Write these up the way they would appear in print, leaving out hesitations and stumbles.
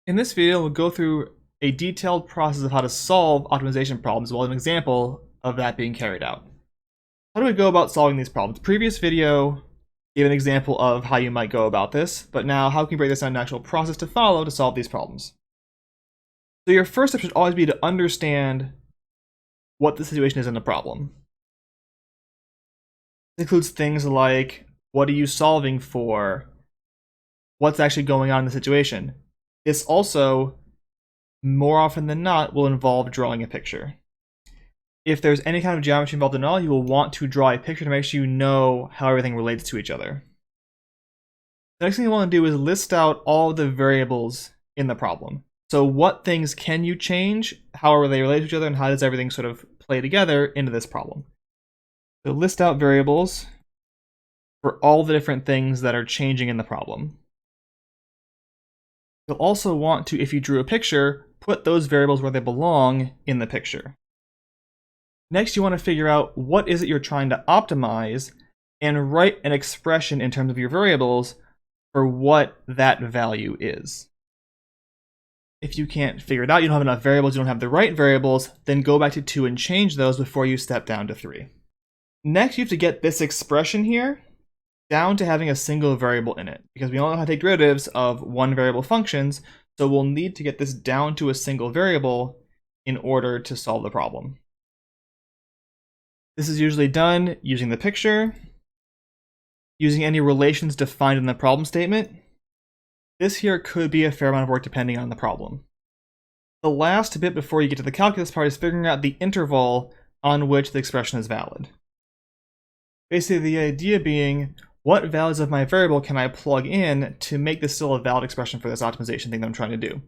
In this video, we'll go through a detailed process of how to solve optimization problems, as well as an example of that being carried out. How do we go about solving these problems? The previous video gave an example of how you might go about this, but now how can you break this down to an actual process to follow to solve these problems? So your first step should always be to understand what the situation is in the problem. This includes things like, what are you solving for? What's actually going on in the situation? This also, more often than not, will involve drawing a picture. If there's any kind of geometry involved at all, you will want to draw a picture to make sure you know how everything relates to each other. The next thing you want to do is list out all the variables in the problem. So what things can you change, how are they related to each other, and how does everything sort of play together into this problem? So list out variables for all the different things that are changing in the problem. You'll also want to, if you drew a picture, put those variables where they belong in the picture. Next, you want to figure out what is it you're trying to optimize and write an expression in terms of your variables for what that value is. If you can't figure it out, you don't have enough variables, you don't have the right variables, then go back to 2 and change those before you step down to 3. Next, you have to get this expression here down to having a single variable in it, because we all know how to take derivatives of one variable functions, so we'll need to get this down to a single variable in order to solve the problem. This is usually done using the picture, using any relations defined in the problem statement. This here could be a fair amount of work depending on the problem. The last bit before you get to the calculus part is figuring out the interval on which the expression is valid. Basically, the idea being, what values of my variable can I plug in to make this still a valid expression for this optimization thing that I'm trying to do?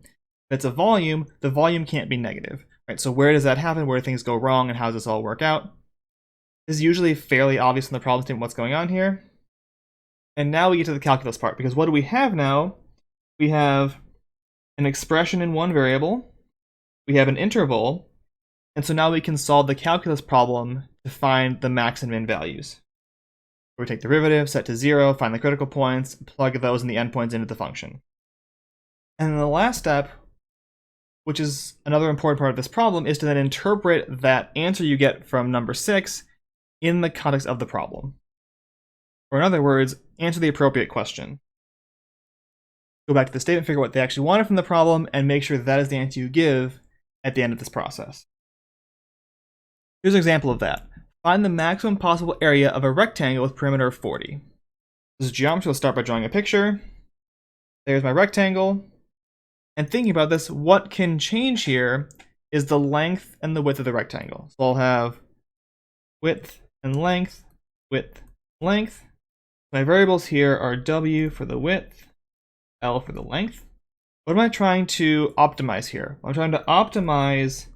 If it's a volume, the volume can't be negative, right? So where does that happen? Where do things go wrong, and how does this all work out? This is usually fairly obvious in the problem statement what's going on here. And now we get to the calculus part, because what do we have now? We have an expression in one variable, we have an interval, and so now we can solve the calculus problem to find the max and min values. We take the derivative, set to 0, find the critical points, plug those and the endpoints into the function. And then the last step, which is another important part of this problem, is to then interpret that answer you get from number 6 in the context of the problem. Or in other words, answer the appropriate question. Go back to the statement, figure out what they actually wanted from the problem, and make sure that is the answer you give at the end of this process. Here's an example of that. Find the maximum possible area of a rectangle with perimeter of 40. This is geometry. Let's start by drawing a picture. There's my rectangle. And thinking about this, what can change here is the length and the width of the rectangle. So I'll have width and length, width, length. My variables here are W for the width, L for the length. What am I trying to optimize here? I'm trying to optimize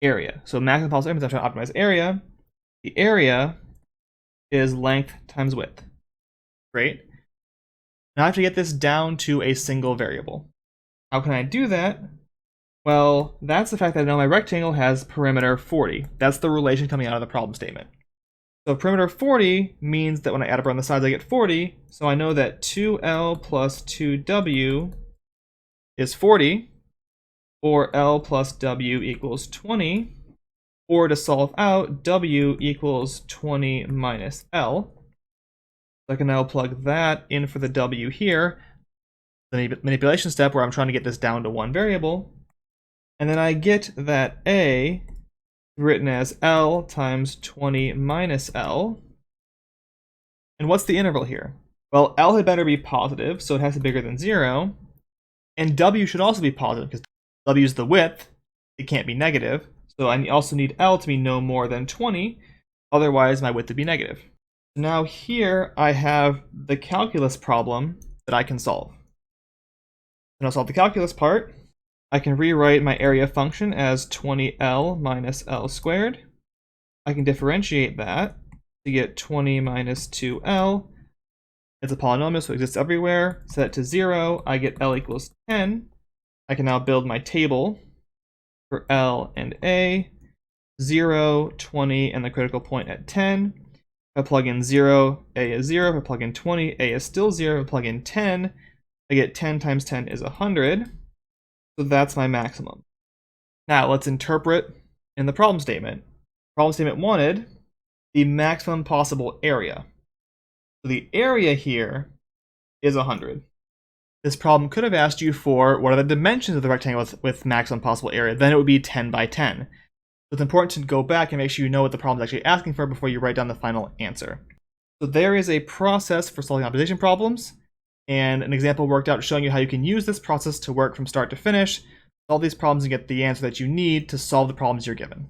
area. So maximum possible area means I'm trying to optimize area. The area is length times width. Great. Now I have to get this down to a single variable. How can I do that? Well, that's the fact that I know my rectangle has perimeter 40. That's the relation coming out of the problem statement. So perimeter 40 means that when I add up around the sides, I get 40. So I know that 2L plus 2W is 40, or L plus W equals 20. Or to solve out, W equals 20 minus L. So I can now plug that in for the W here. The manipulation step where I'm trying to get this down to one variable. And then I get that A written as L times 20 minus L. And what's the interval here? Well, L had better be positive, so it has to be bigger than 0. And W should also be positive, because W is the width. It can't be negative. So I also need L to be no more than 20, otherwise my width would be negative. Now here I have the calculus problem that I can solve. And I'll solve the calculus part. I can rewrite my area function as 20L minus L squared. I can differentiate that to get 20 minus 2L. It's a polynomial, so it exists everywhere. Set it to 0, I get L equals 10. I can now build my table for L and A, 0, 20, and the critical point at 10. If I plug in 0, A is 0. If I plug in 20, A is still 0. If I plug in 10, I get 10 times 10 is 100. So that's my maximum. Now let's interpret in the problem statement. Problem statement wanted the maximum possible area. So the area here is 100. This problem could have asked you for what are the dimensions of the rectangle with maximum possible area. Then it would be 10 by 10. So it's important to go back and make sure you know what the problem is actually asking for before you write down the final answer. So there is a process for solving optimization problems, and an example worked out showing you how you can use this process to work from start to finish, solve these problems, and get the answer that you need to solve the problems you're given.